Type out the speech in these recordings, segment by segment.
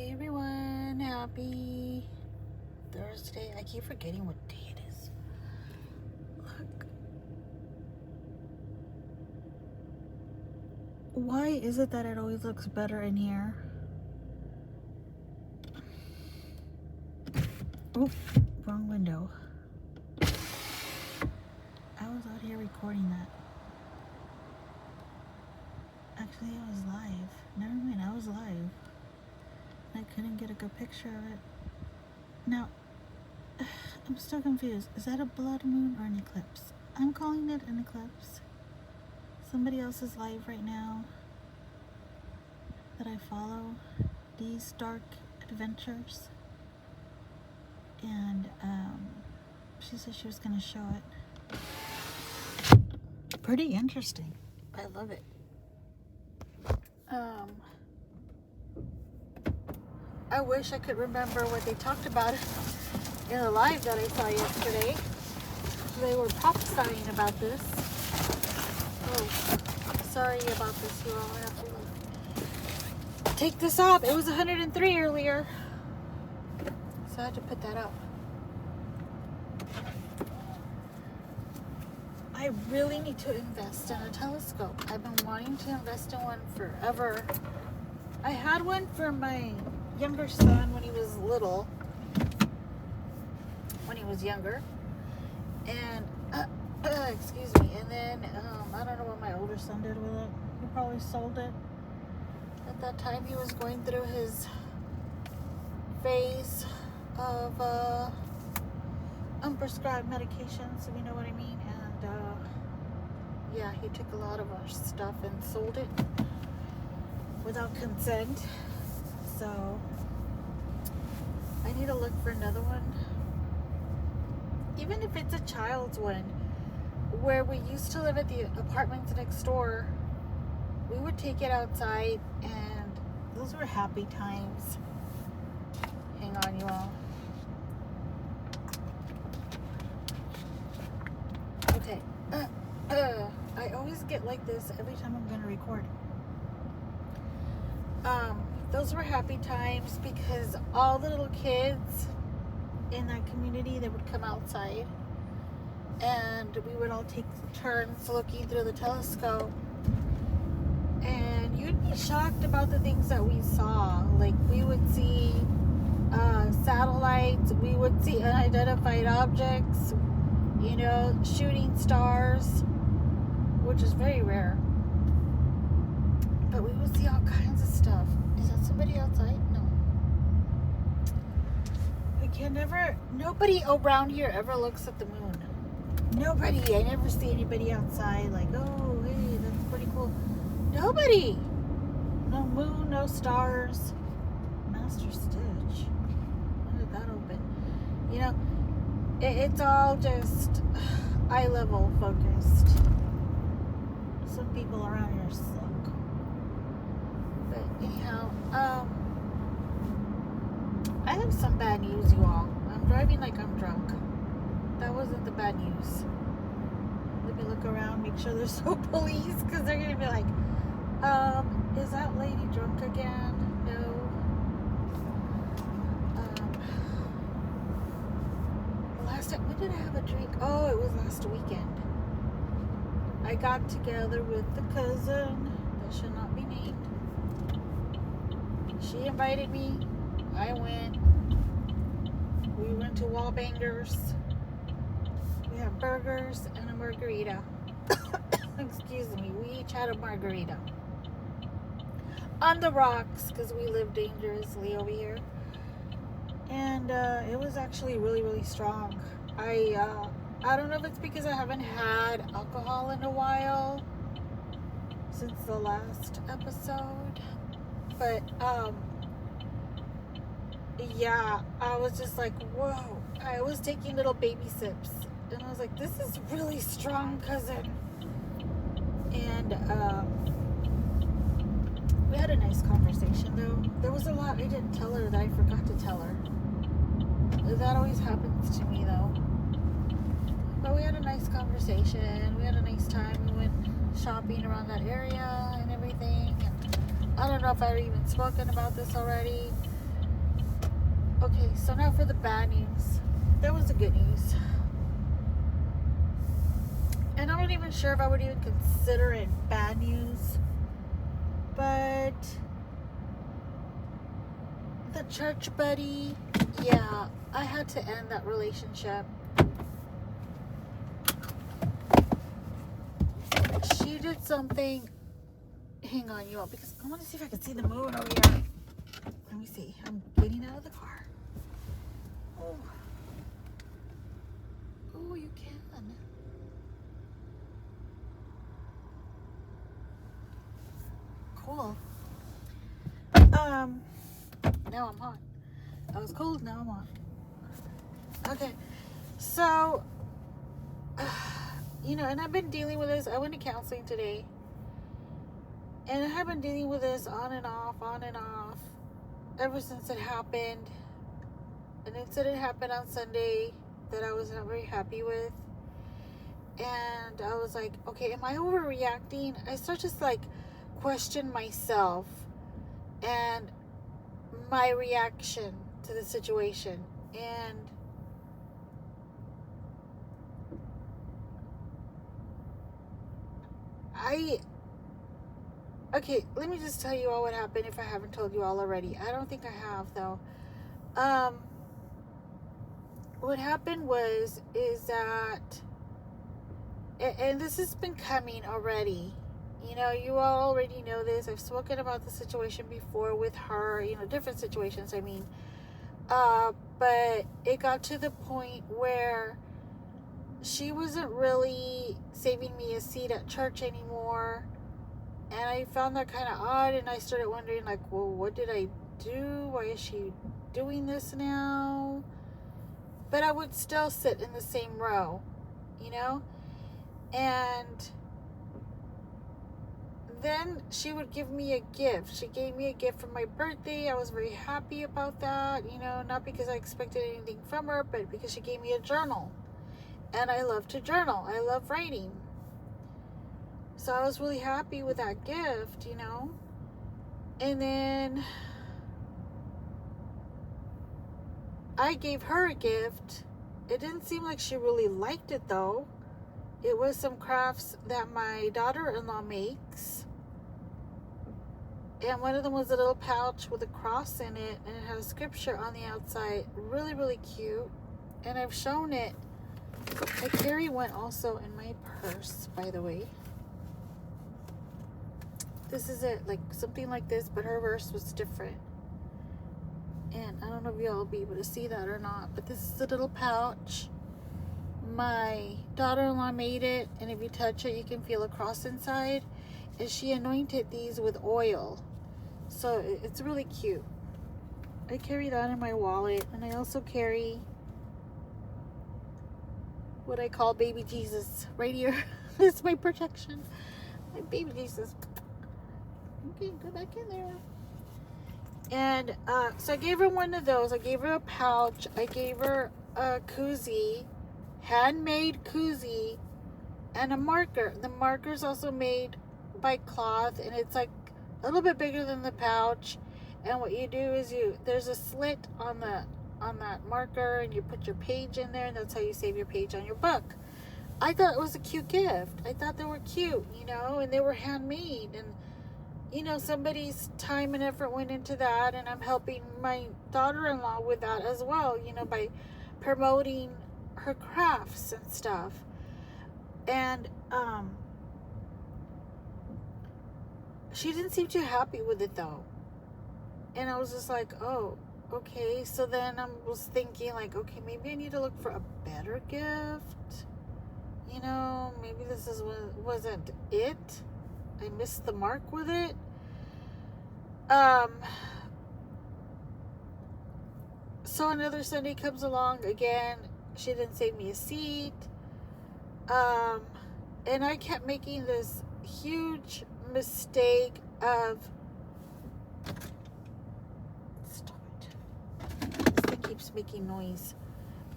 Hey everyone, happy Thursday. I keep forgetting what day it is. Look. Why is it that it always looks better in here? Oh, wrong window. I was out here recording that. Actually, I was live. Never mind, I was live. I couldn't get a good picture of it. Now, I'm still confused. Is that a blood moon or an eclipse? I'm calling it an eclipse. Somebody else is live right now that I follow, These Dark Adventures. And she said she was going to show it. Pretty interesting. I love it. I wish I could remember what they talked about in the live that I saw yesterday. They were prophesying about this. Oh, sorry about this, you all. I have to take this off. It was 103 earlier, so I had to put that up. I really need to invest in a telescope. I've been wanting to invest in one forever. I had one for my younger son when he was little, when he was younger, and excuse me, and then I don't know what my older son did with it. He probably sold it. At that time he was going through his phase of unprescribed medications, if you know what I mean, and yeah, he took a lot of our stuff and sold it without consent. So I need to look for another one, even if it's a child's one. Where we used to live at the apartments next door, we would take it outside, and those were happy times. Hang on, you all. Okay. I always get like this every time I'm going to record. Those were happy times because all the little kids in that community, they would come outside and we would all take turns looking through the telescope, and you'd be shocked about the things that we saw. Like, we would see satellites, we would see unidentified objects, you know, shooting stars, which is very rare, but we would see all kinds of stuff. Is that somebody outside? No. I can never, nobody around here ever looks at the moon. Nobody. I never see anybody outside like, oh, hey, that's pretty cool. Nobody. No moon, no stars. Master Stitch. When did that open? You know, it's all just eye level focused. Some people around here suck. But anyhow, I have some bad news, you all. I'm driving like I'm drunk. That wasn't the bad news. Let me look around, make sure there's no police, because they're gonna be like, is that lady drunk again? No. Last time, when did I have a drink? Oh, it was last weekend. I got together with the cousin that should not be named. She invited me. I went. We went to Wallbangers. We had burgers and a margarita. Excuse me. We each had a margarita. On the rocks, because we live dangerously over here. And it was actually really, really strong. I don't know if it's because I haven't had alcohol in a while since the last episode, but yeah, I was just like, whoa. I was taking little baby sips, and I was like, this is really strong, cousin. And we had a nice conversation, though. There was a lot I didn't tell her that I forgot to tell her. That always happens to me, though. But we had a nice conversation. We had a nice time. We went shopping around that area and everything. And I don't know if I've even spoken about this already, Okay, so now for the bad news. That was the good news. And I'm not even sure if I would even consider it bad news. But the church buddy, yeah, I had to end that relationship. She did something. Hang on, you all, because I want to see if I can see the moon over here. Let me see. I'm getting out of the car. Oh. Oh, you can. Cool. Now I'm hot. I was cold, now I'm hot. Okay. So, you know, and I've been dealing with this. I went to counseling today. And I have been dealing with this on and off, ever since it happened. An incident happened on Sunday that I was not very happy with. And I was like, okay, am I overreacting? I start to like question myself and my reaction to the situation. And okay, let me just tell you all what happened if I haven't told you all already. I don't think I have, though. What happened is that, and this has been coming already. You know, you all already know this. I've spoken about the situation before with her, you know, different situations, I mean. But it got to the point where she wasn't really saving me a seat at church anymore. And I found that kind of odd, and I started wondering, like, well, what did I do? Why is she doing this now? But I would still sit in the same row, you know? And then she would give me a gift. She gave me a gift for my birthday. I was very happy about that, you know, not because I expected anything from her, but because she gave me a journal. And I love to journal. I love writing. So I was really happy with that gift, you know. And then I gave her a gift. It didn't seem like she really liked it, though. It was some crafts that my daughter-in-law makes. And one of them was a little pouch with a cross in it, and it had a scripture on the outside. Really, really cute. And I've shown it. I carry one also in my purse, by the way. This is it, like something like this, but her verse was different. And I don't know if y'all will be able to see that or not, but this is a little pouch. My daughter-in-law made it, and if you touch it, you can feel a cross inside. And she anointed these with oil. So it's really cute. I carry that in my wallet, and I also carry what I call baby Jesus right here. This is my protection. My baby Jesus. Okay, go back in there. And so I gave her one of those. I gave her a pouch. I gave her a koozie, handmade koozie, and a marker. The marker is also made by cloth, and it's like a little bit bigger than the pouch. And what you do is there's a slit on that marker, and you put your page in there, and that's how you save your page on your book. I thought it was a cute gift. I thought they were cute, you know, and they were handmade, and you know, somebody's time and effort went into that, and I'm helping my daughter-in-law with that as well, you know, by promoting her crafts and stuff. And she didn't seem too happy with it, though. And I was just like, oh, okay. So then I was thinking, like, okay, maybe I need to look for a better gift. You know, maybe this wasn't it. I missed the mark with it. So another Sunday comes along again. She didn't save me a seat. And I kept making this huge mistake of, stop it. This thing keeps making noise.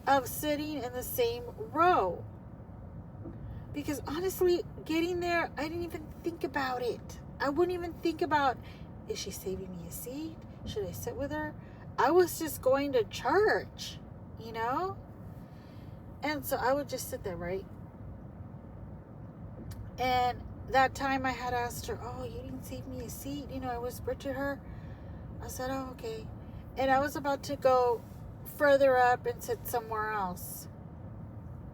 Of sitting in the same row. Because honestly, getting there, I didn't even think about it. I wouldn't even think about, is she saving me a seat? Should I sit with her? I was just going to church, you know? And so I would just sit there, right? And that time I had asked her, oh, you didn't save me a seat. You know, I whispered to her. I said, oh, okay. And I was about to go further up and sit somewhere else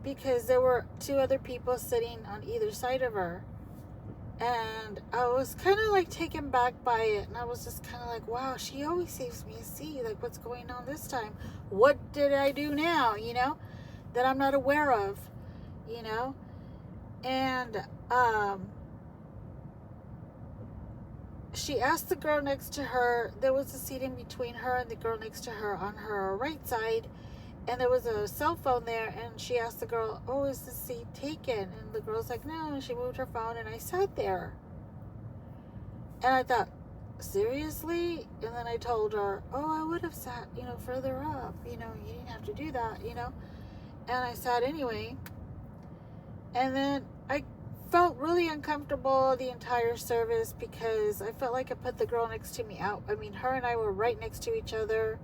because there were two other people sitting on either side of her. And I was kind of like taken back by it. And I was just kind of like, wow, she always saves me a seat. Like, what's going on this time? What did I do now, you know, that I'm not aware of, you know? And she asked the girl next to her, there was a seat in between her and the girl next to her on her right side. And there was a cell phone there, and she asked the girl, oh, is the seat taken? And the girl's like, no. And she moved her phone, and I sat there. And I thought, seriously? And then I told her, oh, I would have sat, you know, further up. You know, you didn't have to do that, you know. And I sat anyway. And then I felt really uncomfortable the entire service because I felt like I put the girl next to me out. I mean, her and I were right next to each other.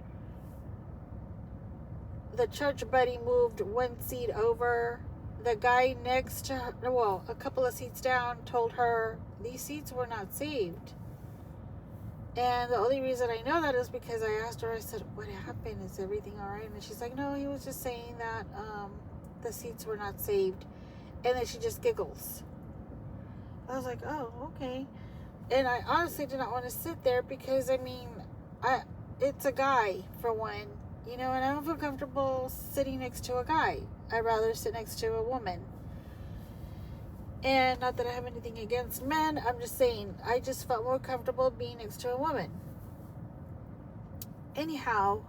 The church buddy moved one seat over. The guy next to her, well, a couple of seats down, told her these seats were not saved. And the only reason I know that is because I asked her, I said, what happened? Is everything all right? And she's like, no, he was just saying that the seats were not saved. And then she just giggles. I was like, oh, okay. And I honestly did not want to sit there because, I mean, it's a guy, for one. You know, and I don't feel comfortable sitting next to a guy. I'd rather sit next to a woman. And not that I have anything against men. I'm just saying, I just felt more comfortable being next to a woman. Anyhow,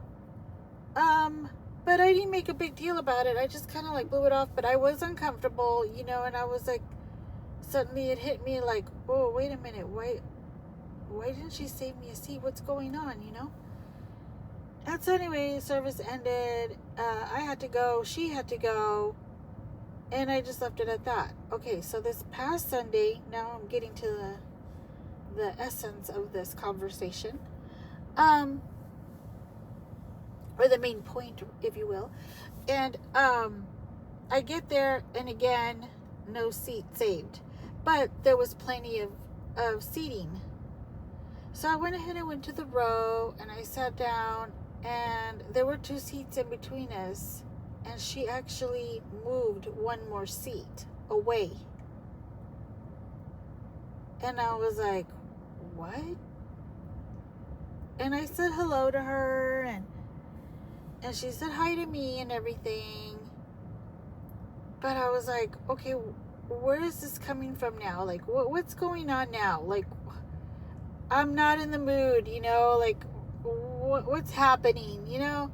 but I didn't make a big deal about it. I just kind of like blew it off. But I was uncomfortable, you know, and I was like, suddenly it hit me like, oh, wait a minute. Why didn't she save me a seat? What's going on, you know? And so anyway, service ended. I had to go. She had to go. And I just left it at that. Okay, so this past Sunday, now I'm getting to the essence of this conversation. Or the main point, if you will. And I get there, and again, no seat saved. But there was plenty of seating. So I went ahead and went to the row, and I sat down. And there were two seats in between us, and she actually moved one more seat away. And I was like, what? And I said hello to her, and she said hi to me and everything. But I was like, okay, where is this coming from now? Like, what's going on now? Like, I'm not in the mood, you know, like, what's happening, you know?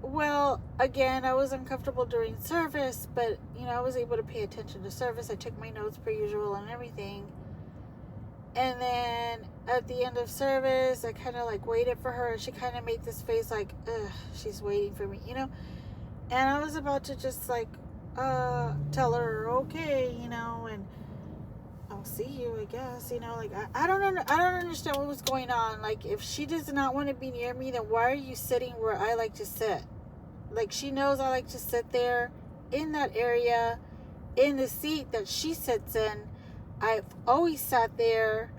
Well, again, I was uncomfortable during service, but, you know, I was able to pay attention to service. I took my notes per usual and everything. And then at the end of service, I kind of like waited for her, and she kind of made this face like, ugh, she's waiting for me, you know? And I was about to just like tell her, okay, you know, and I'll see you, I guess, you know, like, I don't understand what was going on. Like, if she does not want to be near me, then why are you sitting where I like to sit? Like, she knows I like to sit there in that area, in the seat that she sits in. I've always sat there,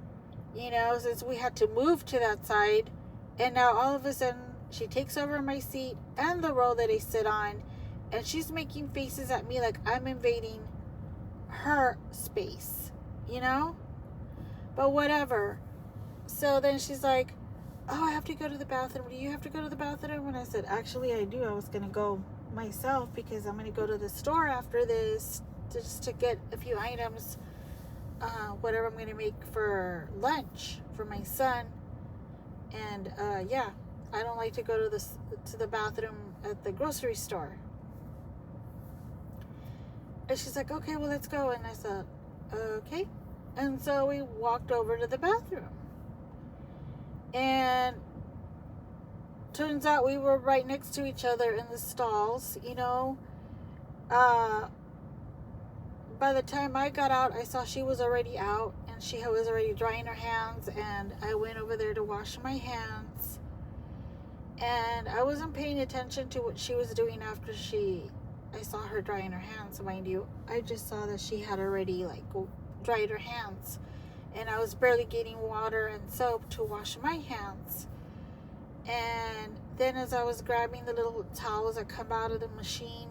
you know, since we had to move to that side. And now all of a sudden, she takes over my seat and the row that I sit on, and she's making faces at me like I'm invading her space. You know? But whatever. So then she's like, oh, I have to go to the bathroom. Do you have to go to the bathroom? And I said, actually, I do. I was going to go myself because I'm going to go to the store after this just to get a few items, whatever I'm going to make for lunch for my son. And yeah, I don't like to go to the bathroom at the grocery store. And she's like, okay, well, let's go. And I said, okay. And so we walked over to the bathroom. And turns out we were right next to each other in the stalls, you know. By the time I got out, I saw she was already out, and she was already drying her hands, and I went over there to wash my hands. And I wasn't paying attention to what she was doing after I saw her drying her hands, mind you. I just saw that she had already like dried her hands. And I was barely getting water and soap to wash my hands. And then as I was grabbing the little towels that come out of the machine,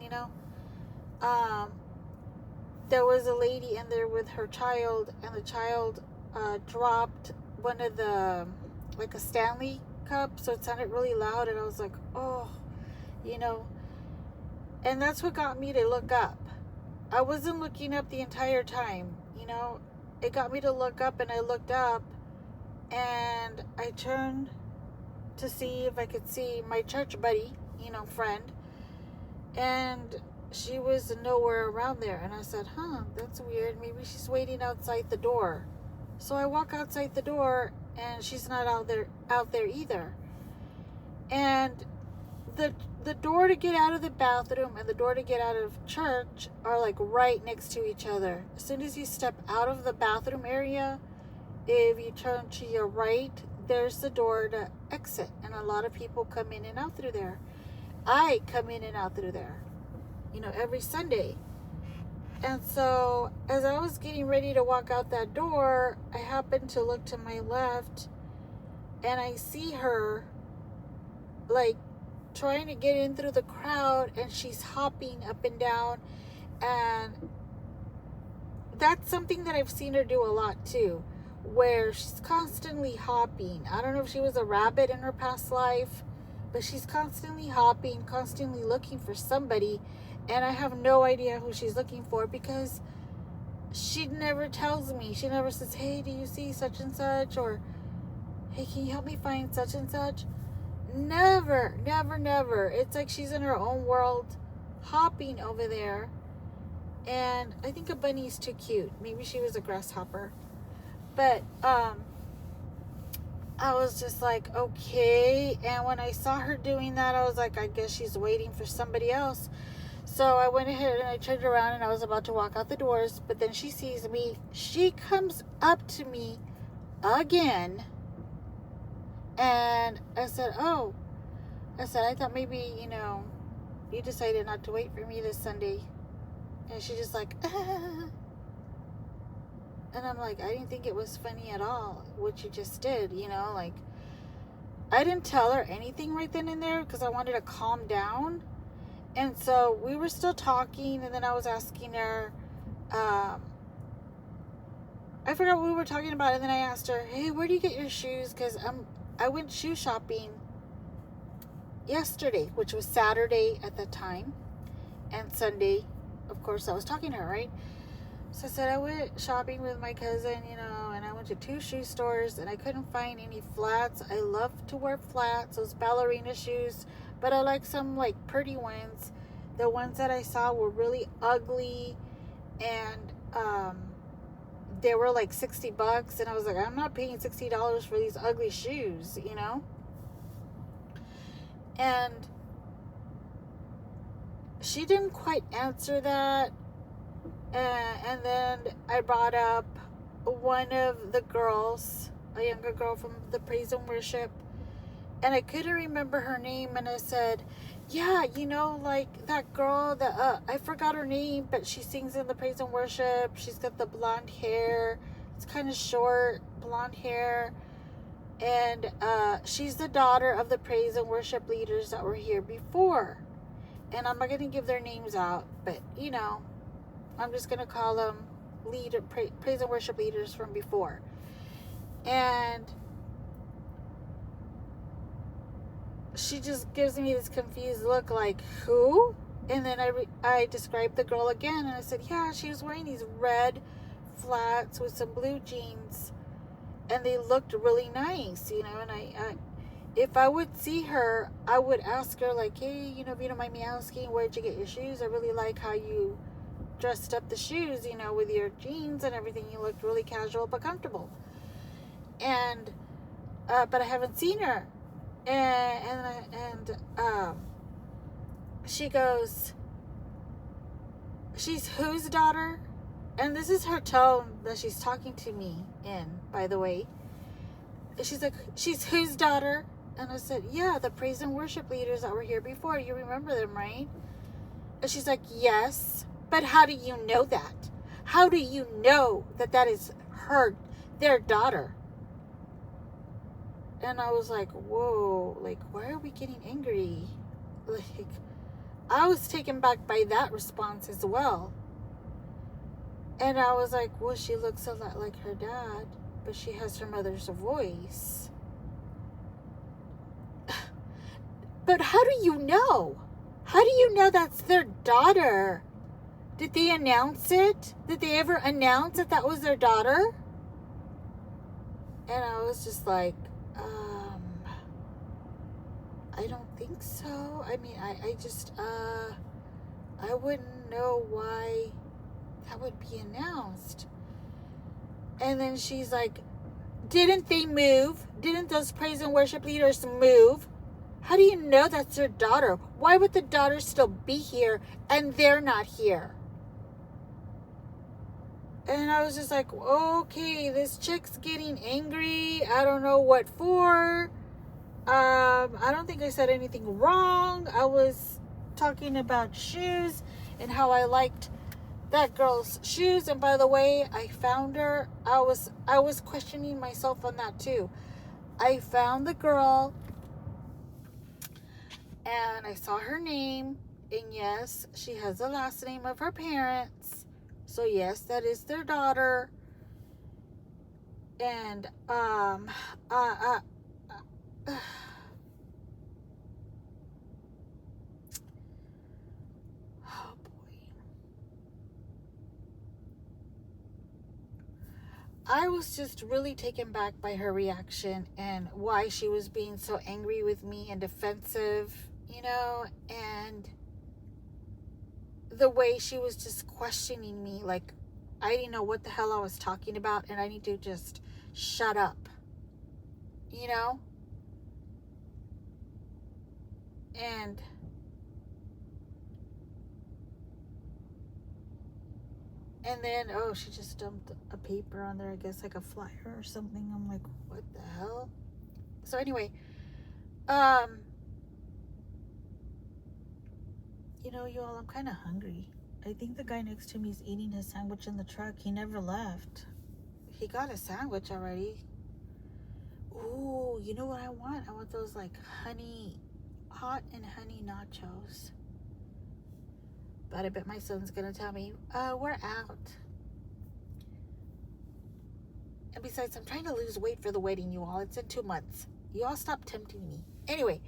there was a lady in there with her child, and the child dropped one of the, like a Stanley cup, so it sounded really loud, and I was like, oh, and that's what got me to look up. I wasn't looking up the entire time, it got me to look up, and I looked up, and I turned to see if I could see my church buddy, friend, and she was nowhere around there. And I said, that's weird. Maybe she's waiting outside the door. So I walk outside the door, and she's not out there either. And the door to get out of the bathroom and the door to get out of church are like right next to each other. As soon as you step out of the bathroom area, if you turn to your right, there's the door to exit. And a lot of people come in and out through there. I come in and out through there, every Sunday. And so as I was getting ready to walk out that door, I happened to look to my left, and I see her like trying to get in through the crowd, and she's hopping up and down. And that's something that I've seen her do a lot too, where she's constantly hopping. I don't know if she was a rabbit in her past life, but she's constantly hopping, constantly looking for somebody. And I have no idea who she's looking for, because she never tells me. She never says, hey, do you see such and such? Or, hey, can you help me find such and such? Never, never, never. It's like she's in her own world, hopping over there. And I think a bunny's too cute. Maybe she was a grasshopper. But I was just like, okay. And when I saw her doing that, I was like, I guess she's waiting for somebody else. So I went ahead and I turned around, and I was about to walk out the doors, but then she sees me. She comes up to me again, and I said, I thought maybe, you decided not to wait for me this Sunday. And she just like, and I'm like, I didn't think it was funny at all, what you just did, like, I didn't tell her anything right then and there, because I wanted to calm down. And so we were still talking, and then I was asking her, I forgot what we were talking about, and then I asked her, hey, where do you get your shoes? Because I went shoe shopping yesterday, which was Saturday at the time, and Sunday, of course, I was talking to her, right? So I said I went shopping with my cousin, and I went to 2 shoe stores, and I couldn't find any flats. I love to wear flats, those ballerina shoes, but I like some like pretty ones. The ones that I saw were really ugly, and they were like $60, and I was like, I'm not paying $60 for these ugly shoes, And she didn't quite answer that. And then I brought up one of the girls, a younger girl from the praise and worship, and I couldn't remember her name, and I said, yeah, like that girl that, I forgot her name, but she sings in the praise and worship. She's got the blonde hair. It's kind of short, blonde hair. And she's the daughter of the praise and worship leaders that were here before. And I'm not going to give their names out, but, I'm just going to call them praise and worship leaders from before. And she just gives me this confused look like, who? And then I described the girl again, and I said, yeah, she was wearing these red flats with some blue jeans, and they looked really nice, and I if I would see her, I would ask her, like, hey, if you don't mind me asking, where'd you get your shoes? I really like how you dressed up the shoes, with your jeans and everything. You looked really casual but comfortable. And but I haven't seen her. And she goes, she's whose daughter? And this is her tone that she's talking to me in, by the way. She's like, she's whose daughter? And I said, yeah, the praise and worship leaders that were here before. You remember them, right? And she's like, yes. But how do you know that? How do you know that that is their daughter? And I was like, whoa, like, why are we getting angry? Like, I was taken back by that response as well. And I was like, well, she looks a lot like her dad, but she has her mother's voice. But how do you know? How do you know that's their daughter? Did they announce it? Did they ever announce that that was their daughter? And I was just like, I don't think so. I mean, I just, I wouldn't know why that would be announced. And then she's like, didn't they move? Didn't those praise and worship leaders move? How do you know that's their daughter? Why would the daughter still be here and they're not here? And I was just like, okay, this chick's getting angry. I don't know what for. I don't think I said anything wrong. I was talking about shoes and how I liked that girl's shoes. And by the way, I found her. I was questioning myself on that too. I found the girl and I saw her name. And yes, she has the last name of her parents. So yes, that is their daughter. And oh boy. I was just really taken back by her reaction and why she was being so angry with me and defensive, you know, and the way she was just questioning me, like I didn't know what the hell I was talking about and I need to just shut up, you know? And then, oh, she just dumped a paper on there, I guess like a flyer or something. I'm like, what the hell? So anyway, you know, you all, I'm kind of hungry. I think the guy next to me is eating his sandwich in the truck. He never left. He got a sandwich already. Ooh, you know what I want? I want those like hot and honey nachos. But I bet my son's gonna tell me, we're out. And besides, I'm trying to lose weight for the wedding, you all. It's in 2 months. You all stop tempting me. Anyway,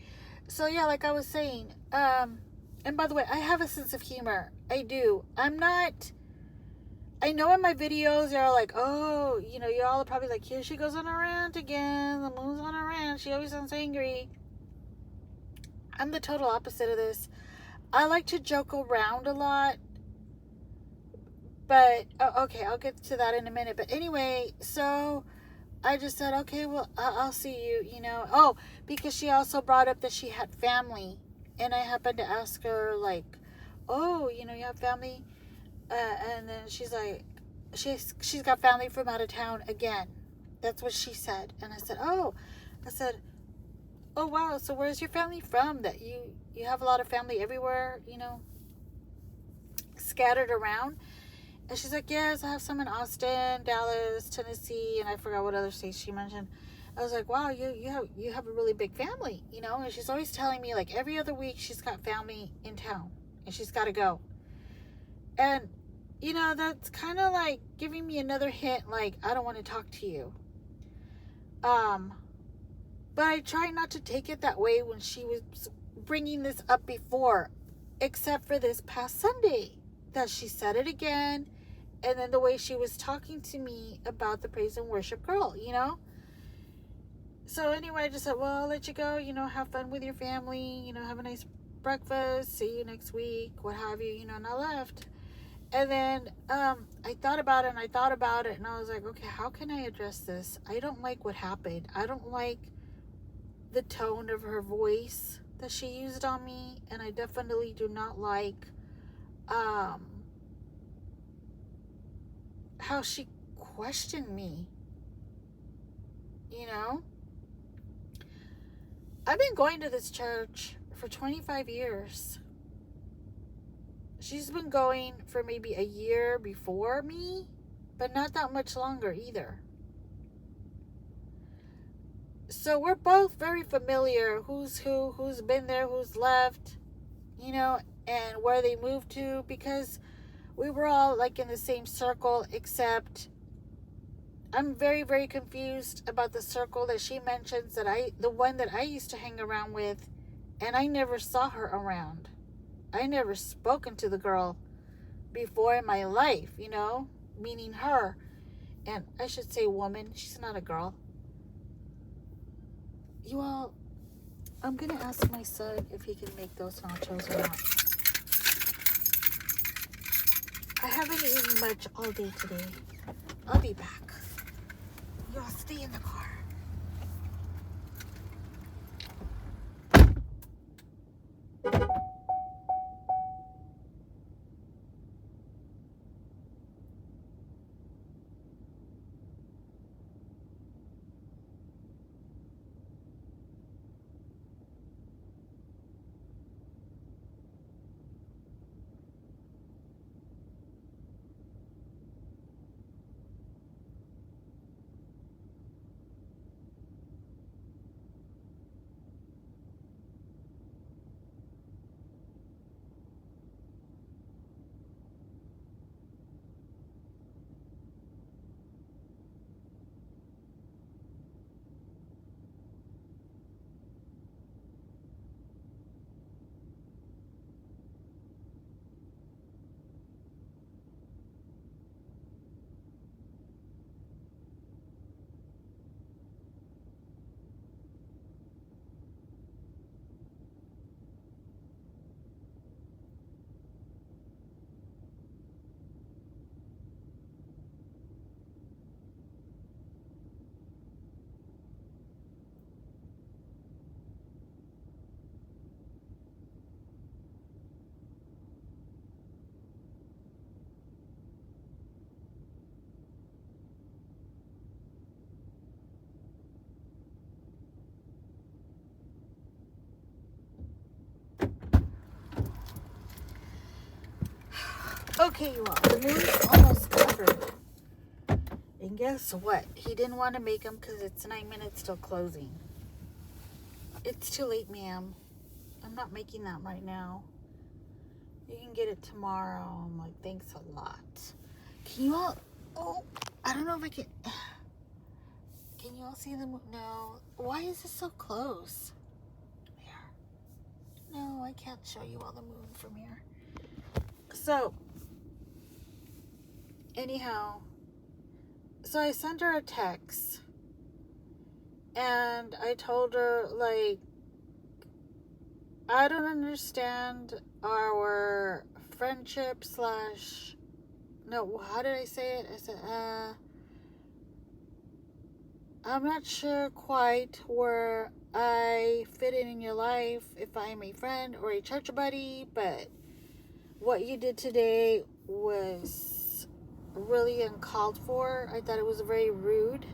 so yeah, like I was saying, and by the way, I have a sense of humor. I do. I know in my videos, you're like, oh, you know, you all are probably like, here she goes on a rant again. The moon's on a rant. She always sounds angry. I'm the total opposite of this. I like to joke around a lot. But, okay, I'll get to that in a minute. But anyway, so I just said, okay, well, I'll see you, you know. Oh, because she also brought up that she had family. And I happened to ask her, like, oh, you know, you have family? And then she's like, she's got family from out of town again. That's what she said. And I said, oh, wow, so where's your family from? That you have a lot of family everywhere, you know, scattered around? And she's like, yes, I have some in Austin, Dallas, Tennessee, and I forgot what other states she mentioned. I was like, wow, you have a really big family, you know? And she's always telling me, like, every other week she's got family in town and she's got to go. And, you know, that's kind of like giving me another hint, like, I don't want to talk to you. But I try not to take it that way when she was bringing this up before, except for this past Sunday that she said it again. And then the way she was talking to me about the praise and worship girl, you know? So anyway, I just said, well, I'll let you go, you know, have fun with your family, you know, have a nice breakfast, see you next week, what have you, you know, and I left. And then I thought about it and I was like, okay, how can I address this? I don't like what happened. I don't like the tone of her voice that she used on me, and I definitely do not like how she questioned me, you know? I've been going to this church for 25 years. She's been going for maybe a year before me, but not that much longer either. So we're both very familiar, who's who, who's been there, who's left, you know, and where they moved to, because we were all like in the same circle, except I'm very, very confused about the circle that she mentions, the one that I used to hang around with, and I never saw her around. I never spoken to the girl before in my life, you know, meaning her. And I should say woman, she's not a girl. You all, I'm going to ask my son if he can make those nachos or not. I haven't eaten much all day today. I'll be back. Y'all stay in the car. Okay, you all, the moon's almost covered. And guess what? He didn't want to make them because it's 9 minutes till closing. It's too late, ma'am. I'm not making that right now. You can get it tomorrow. I'm like, thanks a lot. Can you all... Oh, I don't know if I can... Can you all see the moon? No. Why is it so close? Here. No, I can't show you all the moon from here. So... Anyhow, so I sent her a text and I told her, like, I don't understand our friendship slash, no, how did I say it? I said, I'm not sure quite where I fit in your life, if I'm a friend or a church buddy, but what you did today was really uncalled for. I thought it was very rude.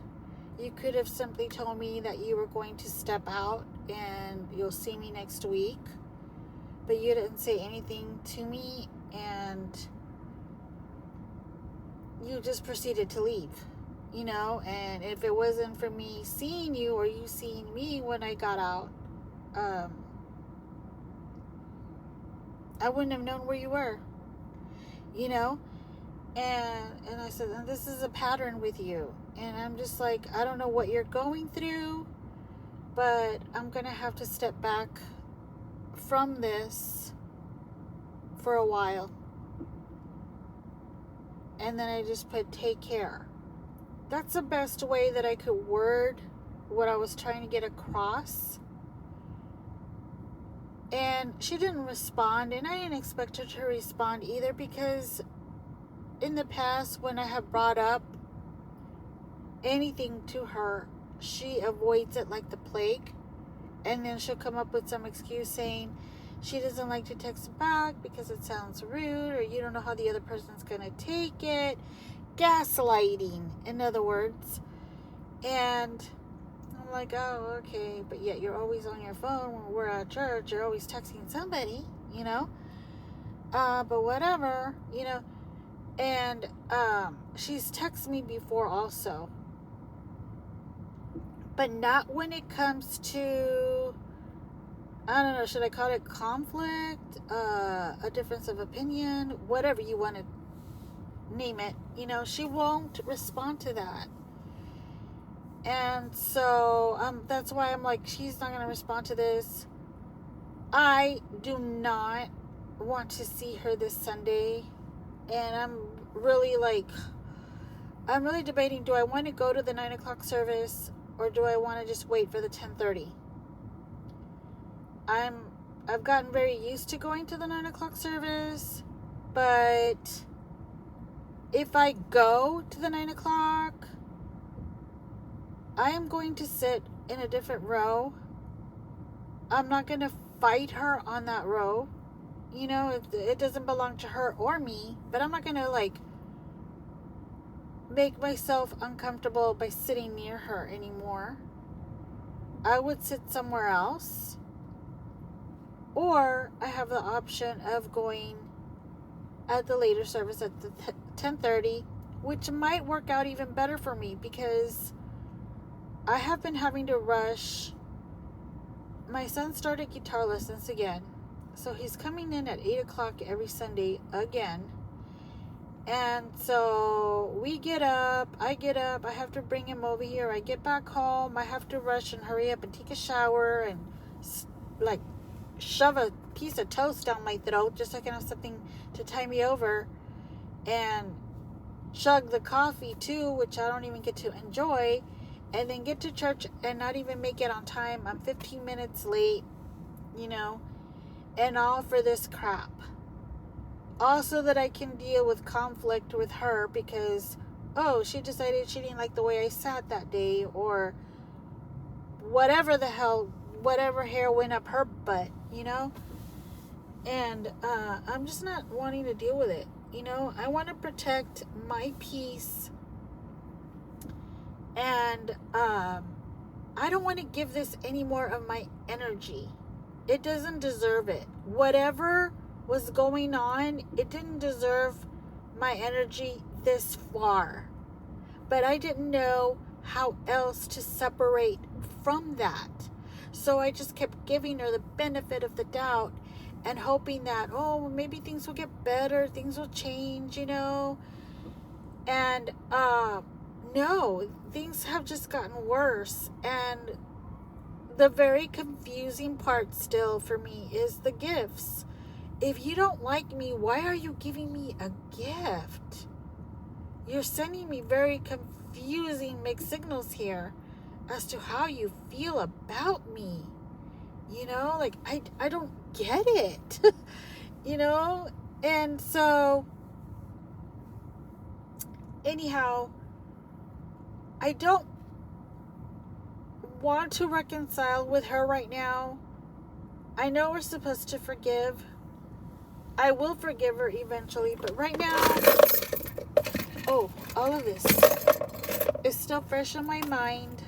You could have simply told me that you were going to step out and you'll see me next week, but you didn't say anything to me and you just proceeded to leave, you know. And if it wasn't for me seeing you or you seeing me when I got out, I wouldn't have known where you were, you know. And I said, this is a pattern with you. And I'm just like, I don't know what you're going through, but I'm going to have to step back from this for a while. And then I just put, take care. That's the best way that I could word what I was trying to get across. And she didn't respond, and I didn't expect her to respond either, because in the past, when I have brought up anything to her, she avoids it like the plague. And then she'll come up with some excuse saying she doesn't like to text back because it sounds rude, or you don't know how the other person's going to take it. Gaslighting, in other words. And I'm I'm like, oh, okay. But yet you're always on your phone when we're at church. You're always texting somebody, you know. But whatever, you know. And she's texted me before also. But not when it comes to, I don't know, should I call it conflict, a difference of opinion, whatever you want to name it. You know, she won't respond to that. And so that's why I'm like, she's not going to respond to this. I do not want to see her this Sunday. And I'm really debating, do I want to go to the 9 o'clock service or do I want to just wait for the 10:30? I've gotten very used to going to the 9 o'clock service, but if I go to the 9 o'clock, I am going to sit in a different row. I'm not going to fight her on that row. You know, it doesn't belong to her or me, but I'm not going to make myself uncomfortable by sitting near her anymore. I would sit somewhere else, or I have the option of going at the later service at the 10:30, which might work out even better for me because I have been having to rush. My son started guitar lessons again. So he's coming in at 8 o'clock every Sunday again. And so we get up, I have to bring him over here. I get back home, I have to rush and hurry up and take a shower and shove a piece of toast down my throat just so I can have something to tie me over. And chug the coffee too, which I don't even get to enjoy. And then get to church and not even make it on time. I'm 15 minutes late, you know. And all for this crap. Also that I can deal with conflict with her because, she decided she didn't like the way I sat that day, or whatever the hell, whatever hair went up her butt, you know? And I'm just not wanting to deal with it, you know? I want to protect my peace. And I don't want to give this any more of my energy. It doesn't deserve it. Whatever was going on, it didn't deserve my energy this far. But I didn't know how else to separate from that. So I just kept giving her the benefit of the doubt and hoping that, maybe things will get better, things will change, you know. And no, things have just gotten worse. And the very confusing part still for me is the gifts. If you don't like me, why are you giving me a gift? You're sending me very confusing mixed signals here as to how you feel about me. You know, I don't get it. You know? And so, anyhow, I don't want to reconcile with her right now. I know we're supposed to forgive. I will forgive her eventually, but right now, all of this is still fresh on my mind.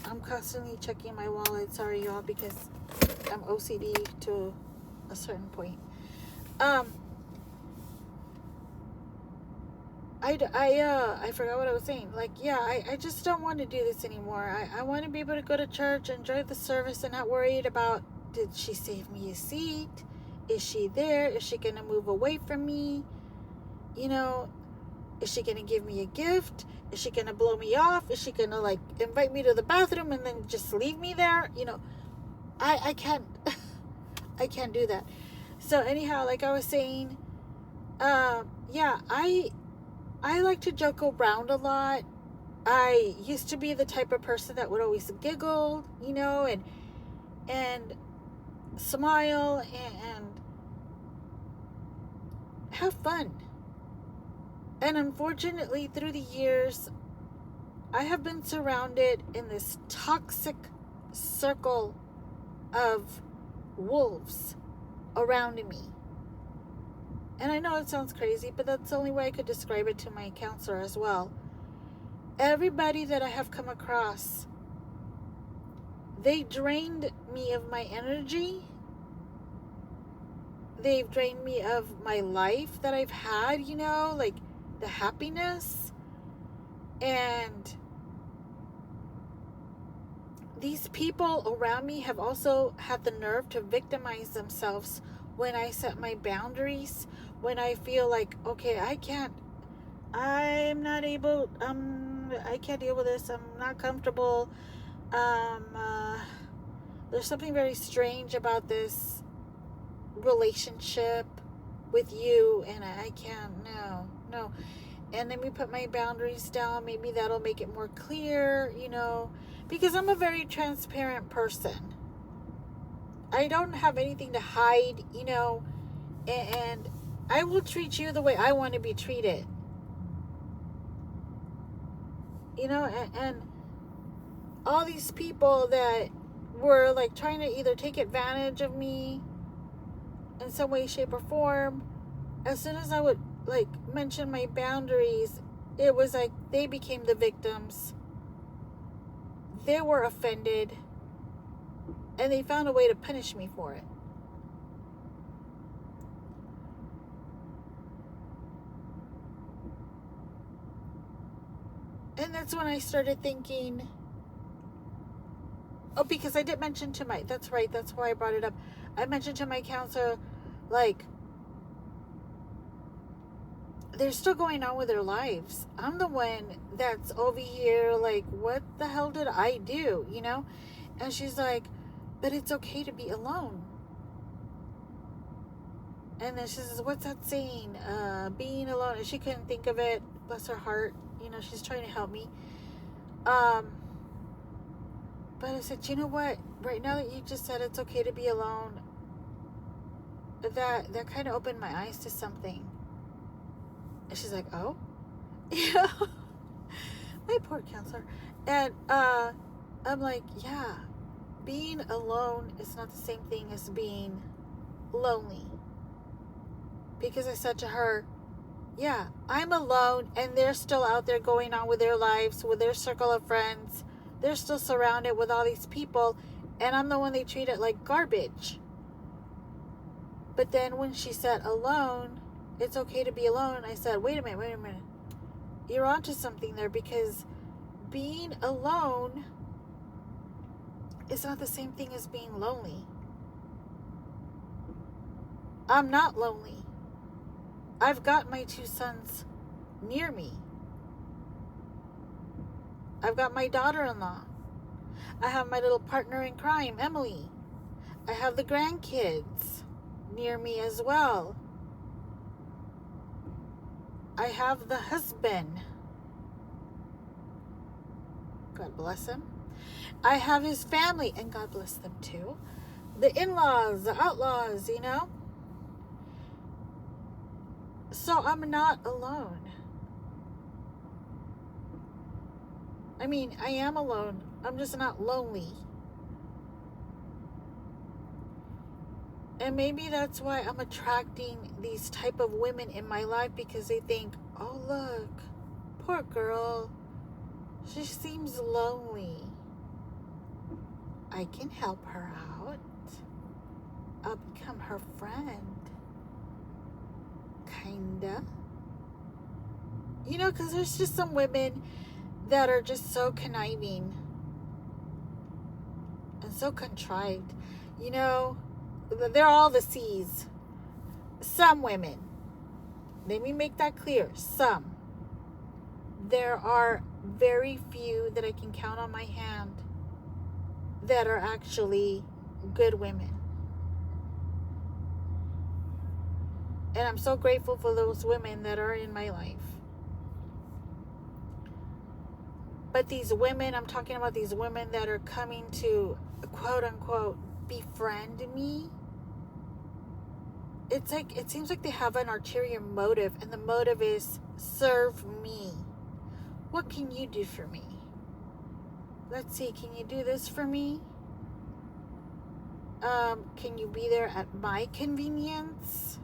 I'm constantly checking my wallet. Sorry, y'all, because I'm OCD to a certain point. I forgot what I was saying. I just don't want to do this anymore. I want to be able to go to church, enjoy the service, and not worried about, did she save me a seat? Is she there? Is she going to move away from me? You know, is she going to give me a gift? Is she going to blow me off? Is she going to invite me to the bathroom and then just leave me there? You know, I can't, I can't do that. So anyhow, like I was saying, I like to joke around a lot. I used to be the type of person that would always giggle, you know, and smile and have fun. And unfortunately, through the years, I have been surrounded in this toxic circle of wolves around me. And I know it sounds crazy, but that's the only way I could describe it to my counselor as well. Everybody that I have come across, they drained me of my energy. They've drained me of my life that I've had, like the happiness. And these people around me have also had the nerve to victimize themselves when I set my boundaries, when I feel like, okay, I can't deal with this, I'm not comfortable, there's something very strange about this relationship with you, and I can't, no. And then we put my boundaries down. Maybe that'll make it more clear, because I'm a very transparent person. I don't have anything to hide, and I will treat you the way I want to be treated. And all these people that were like trying to either take advantage of me in some way, shape, or form, as soon as I would like mention my boundaries, it was like they became the victims. They were offended, and they found a way to punish me for it. And that's when I started thinking, because I did mention to that's why I brought it up. I mentioned to my counselor, like, they're still going on with their lives. I'm the one that's over here, like, what the hell did I do, And she's like, but it's okay to be alone. And then she says, what's that saying? Being alone. And she couldn't think of it. Bless her heart. She's trying to help me. But I said, you know what? Right now that you just said it's okay to be alone, that kind of opened my eyes to something. And she's like, oh? My poor counselor. And I'm like, yeah, being alone is not the same thing as being lonely. Because I said to her, yeah, I'm alone, and they're still out there going on with their lives, with their circle of friends. They're still surrounded with all these people, and I'm the one they treated like garbage. But then when she said alone, it's okay to be alone, I said, wait a minute. You're onto something there, because being alone is not the same thing as being lonely. I'm not lonely. I've got my 2 sons near me. I've got my daughter-in-law. I have my little partner in crime, Emily. I have the grandkids near me as well. I have the husband. God bless him. I have his family, and God bless them too. The in-laws, the outlaws, So I'm not alone. I mean, I am alone. I'm just not lonely. And maybe that's why I'm attracting these type of women in my life, because they think, oh, look, poor girl. She seems lonely. I can help her out. I'll become her friend. Kinda. Because there's just some women that are just so conniving and so contrived. They're all the C's. Some women. Let me make that clear. Some. There are very few that I can count on my hand that are actually good women. And I'm so grateful for those women that are in my life. But these women, I'm talking about these women that are coming to, quote unquote, befriend me. It's like, it seems like they have an ulterior motive, and the motive is serve me. What can you do for me? Let's see, can you do this for me? Can you be there at my convenience?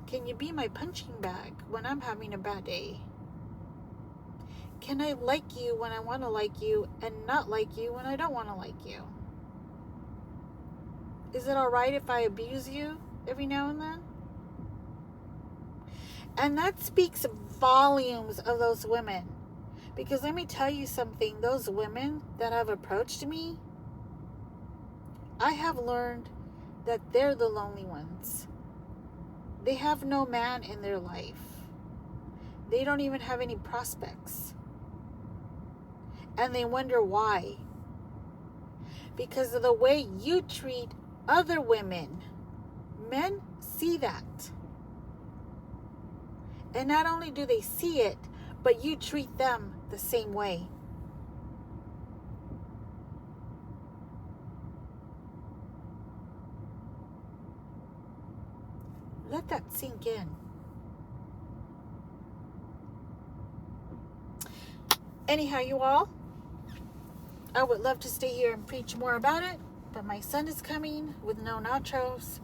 Can you be my punching bag when I'm having a bad day? can I like you when I want to like you and not like you when I don't want to like you? Is it all right if I abuse you every now and then? And that speaks volumes of those women. Because let me tell you something, those women that have approached me, I have learned that they're the lonely ones. They have no man in their life. They don't even have any prospects. And they wonder why. Because of the way you treat other women. Men see that. And not only do they see it, but you treat them the same way. Let that sink in. Anyhow, you all, I would love to stay here and preach more about it, but my son is coming with no nachos.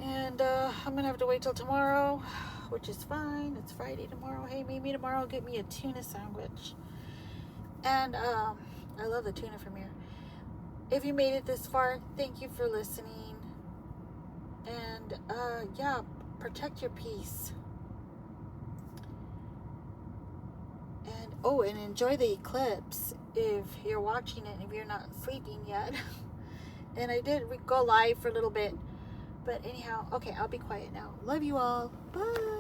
And I'm going to have to wait till tomorrow, which is fine. It's Friday tomorrow. Hey, maybe tomorrow I'll get me a tuna sandwich. And I love the tuna from here. If you made it this far, thank you for listening. And yeah, protect your peace. And and enjoy the eclipse if you're watching it, if you're not sleeping yet. And I did go live for a little bit. But anyhow, okay, I'll be quiet now. Love you all. Bye.